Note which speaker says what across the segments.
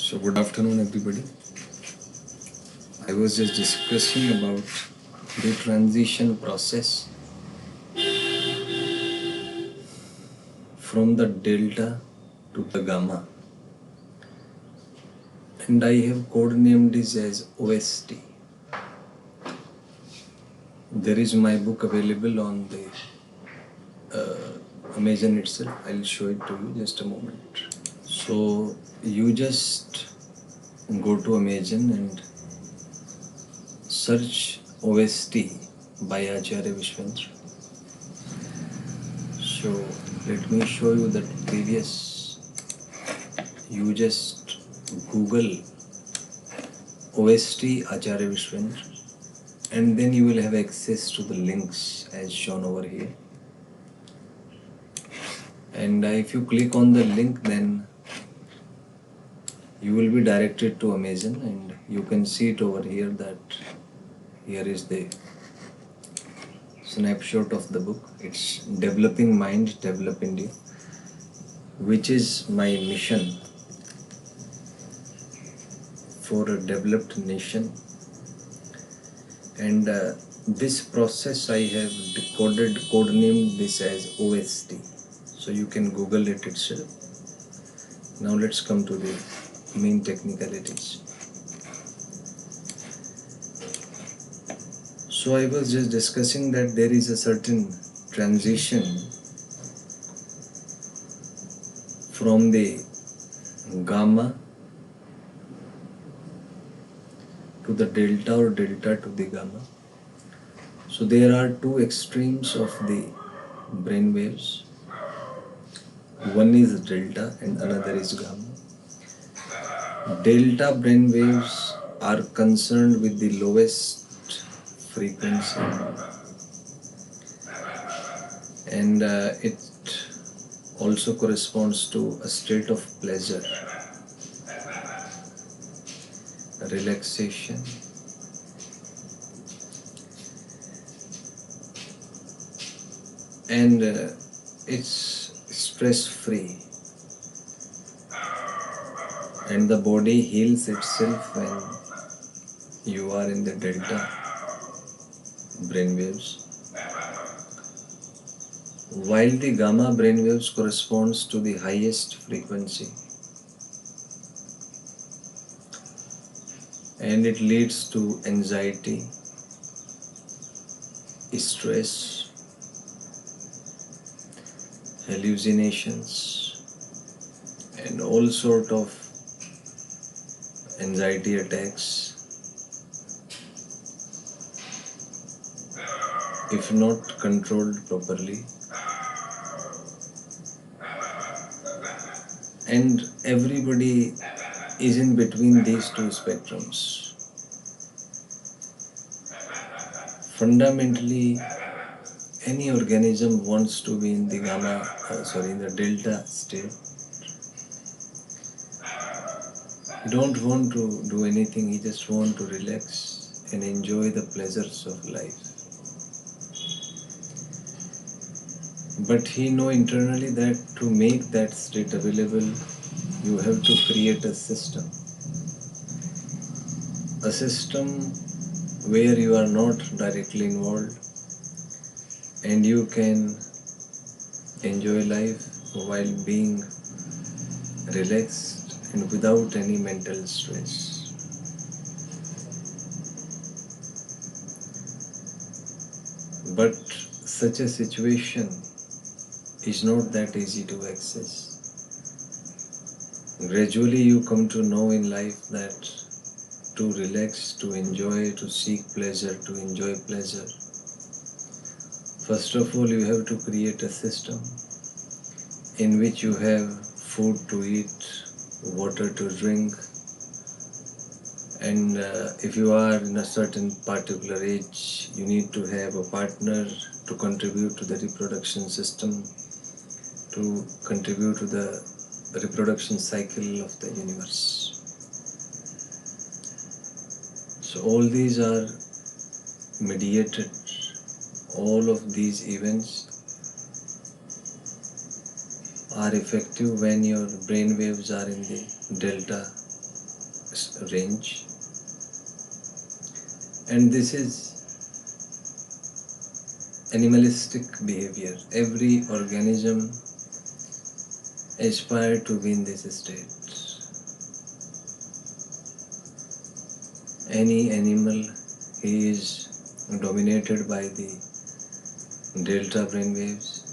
Speaker 1: So good afternoon everybody. I was just discussing about the transition process from the delta to the gamma, and I have codenamed this as OST. There is my book available on the Amazon itself. I'll show it to you just a moment. So you just go to Amazon and search OST by Acharya Vishvendra. So let me show you that previous. You just Google OST Acharya Vishvendra and then you will have access to the links as shown over here. And if you click on the link, then you will be directed to Amazon, and you can see it over here that here is the snapshot of the book. It's Developing Mind, Develop India, which is my mission for a developed nation. And this process I have codenamed this as OST. So you can Google it itself. Now let's come to the main technicalities. So I was just discussing that there is a certain transition from the gamma to the delta or delta to the gamma. So there are two extremes of the brain waves. One is delta and another is gamma. Delta brain waves are concerned with the lowest frequency, and it also corresponds to a state of pleasure, relaxation, and it's stress-free, and the body heals itself when you are in the delta brainwaves, while the gamma brainwaves corresponds to the highest frequency, and it leads to anxiety, stress, hallucinations, and all sort of anxiety attacks if not controlled properly. And everybody is in between these two spectrums. Fundamentally, any organism wants to be in the in the delta state. You don't want to do anything, you just want to relax and enjoy the pleasures of life. But he knows internally that to make that state available, you have to create a system. A system where you are not directly involved and you can enjoy life while being relaxed and without any mental stress. But such a situation is not that easy to access. Gradually you come to know in life that to relax, to enjoy, to seek pleasure, to enjoy pleasure, first of all you have to create a system in which you have food to eat, water to drink, and if you are in a certain particular age, you need to have a partner to contribute to the reproduction system, to contribute to the reproduction cycle of the universe. So all these are mediated, all of these events are effective when your brain waves are in the delta range, and this is animalistic behavior. Every organism aspires to be in this state. Any animal is dominated by the delta brainwaves.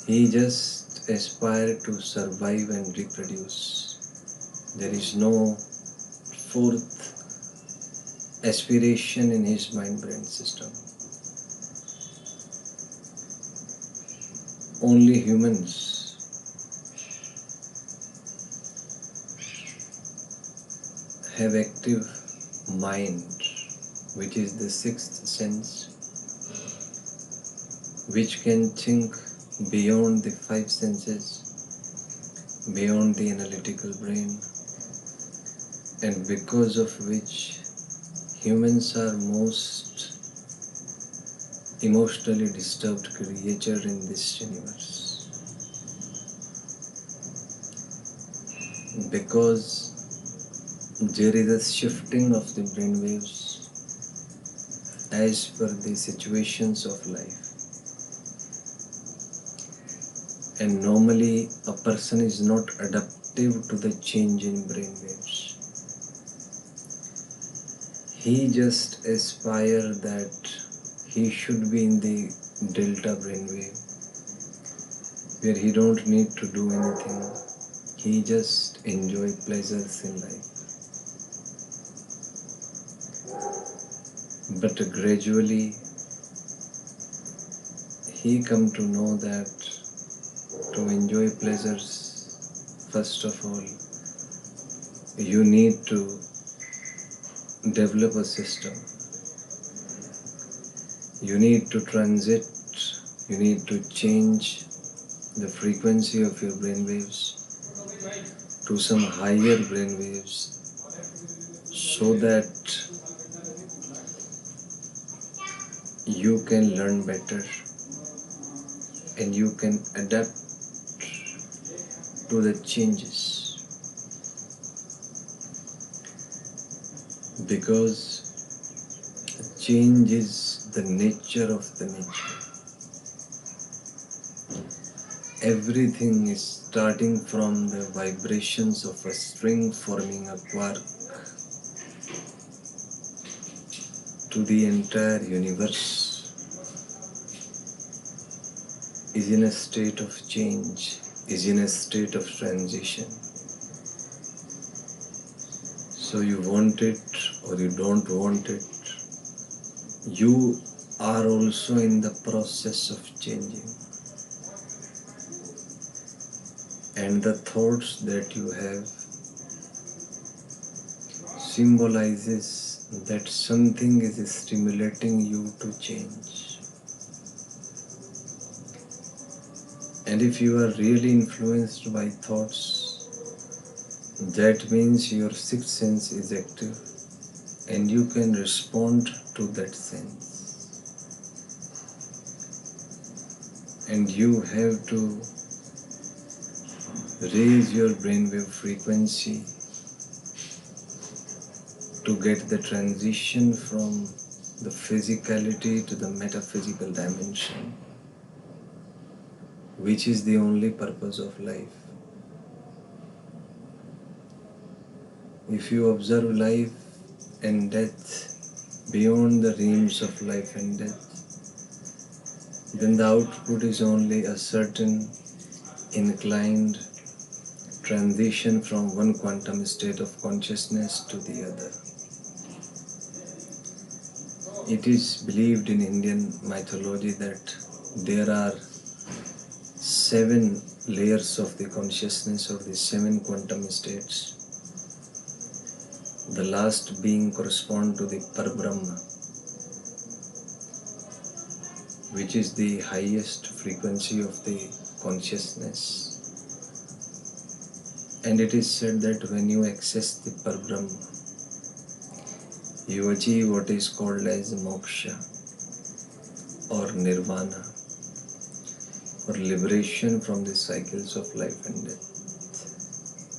Speaker 1: He just aspires to survive and reproduce. There is no fourth aspiration in his mind-brain system. Only humans have active mind, which is the sixth sense, which can think beyond the five senses, beyond the analytical brain, and because of which humans are most emotionally disturbed creature in this universe. Because there is a shifting of the brainwaves as per the situations of life. And normally a person is not adaptive to the change in brainwaves. He just aspires that he should be in the delta brainwave, where he don't need to do anything. He just enjoy pleasures in life. But gradually he come to know that to enjoy pleasures, first of all, you need to develop a system. You need to transit, you need to change the frequency of your brainwaves to some higher brainwaves, so that you can learn better and you can adapt to the changes. Because change is the nature of the nature. Everything is starting from the vibrations of a string forming a quark to the entire universe is in a state of change, is in a state of transition. So you want it or you don't want it, you are also in the process of changing. And the thoughts that you have symbolizes that something is stimulating you to change. And if you are really influenced by thoughts, that means your sixth sense is active and you can respond to that sense. And you have to raise your brainwave frequency to get the transition from the physicality to the metaphysical dimension, which is the only purpose of life. If you observe life and death beyond the realms of life and death, then the output is only a certain inclined transition from one quantum state of consciousness to the other. It is believed in Indian mythology that there are 7 layers of the consciousness, or the 7 quantum states. The last being correspond to the Parabrahma, which is the highest frequency of the consciousness. And it is said that when you access the Parabrahma, you achieve what is called as moksha or nirvana, or liberation from the cycles of life and death.